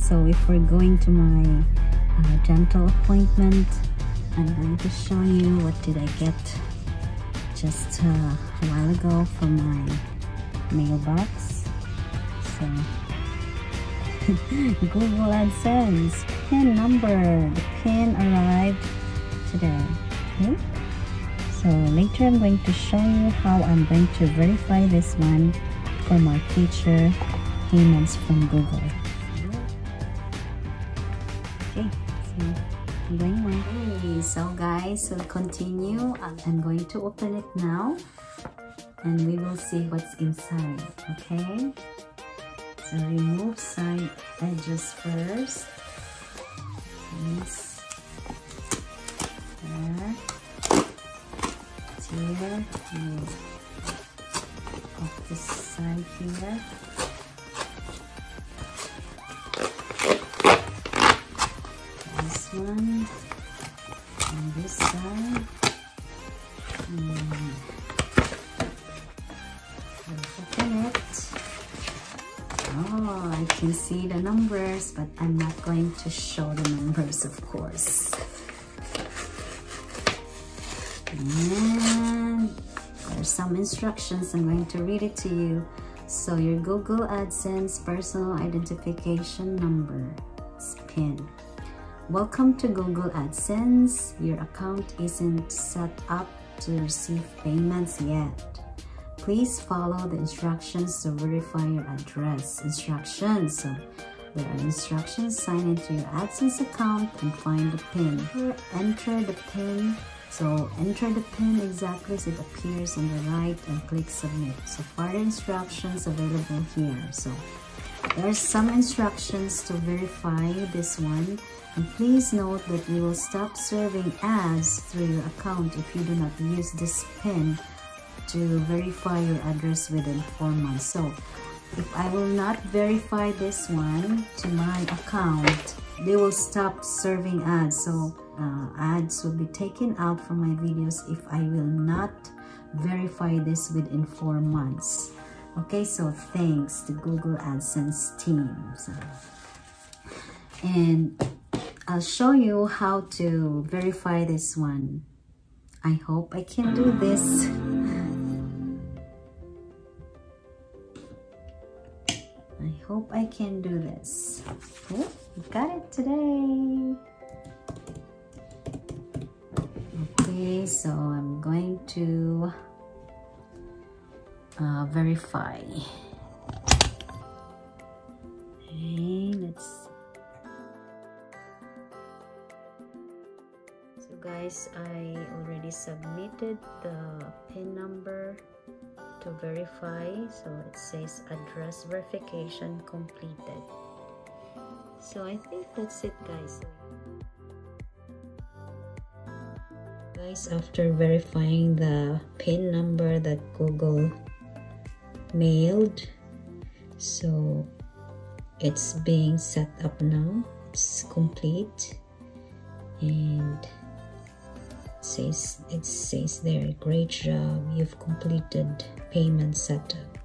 So if we're going to my dental appointment, I'm going to show you what did I get just a while ago from my mailbox. So Google Adsense PIN number. The PIN arrived today. Okay. So later I'm going to show you how I'm going to verify this one for my future payments from Google. Okay, so I'm going on. Okay, so guys, we'll continue. I'm going to open it now and we will see what's inside. Okay, so remove side edges first. This there. Here, off this side here. This one on this side. Open it. Oh, I can see the numbers, but I'm not going to show the numbers, of course. And there's some instructions. I'm going to read it to you. So your Google AdSense personal identification number, PIN. Welcome to Google AdSense. Your account isn't set up to receive payments yet. Please follow the instructions to verify your address. Instructions. So there are instructions. Sign into your AdSense account and find the PIN. Enter the PIN. So enter the PIN exactly as it appears on the right and click submit. So further instructions available here. So there's some instructions to verify this one. And please note that we will stop serving ads through your account if you do not use this PIN to verify your address within 4 months. So if I will not verify this one to my account, they will stop serving ads. So ads will be taken out from my videos if I will not verify this within 4 months. Okay, so thanks to Google AdSense team. So, and I'll show you how to verify this one. I hope I can do this. I hope I can do this. Oh, got it today. Okay, so I'm going to verify. Okay, let's. So guys, I already submitted the PIN number to verify. So it says address verification completed. So I think that's it, guys. Guys, after verifying the PIN number that Google mailed, so it's being set up now. It's complete, and it says there, great job, you've completed payment setup.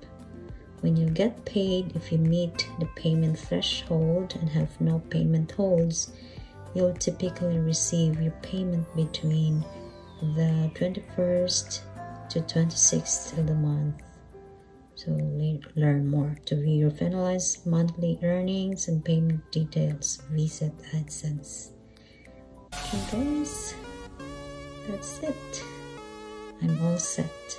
When you get paid, if you meet the payment threshold and have no payment holds, you'll typically receive your payment between the 21st to 26th of the month. So learn more. To view your finalized monthly earnings and payment details, visit AdSense. Okay guys, that's it. I'm all set.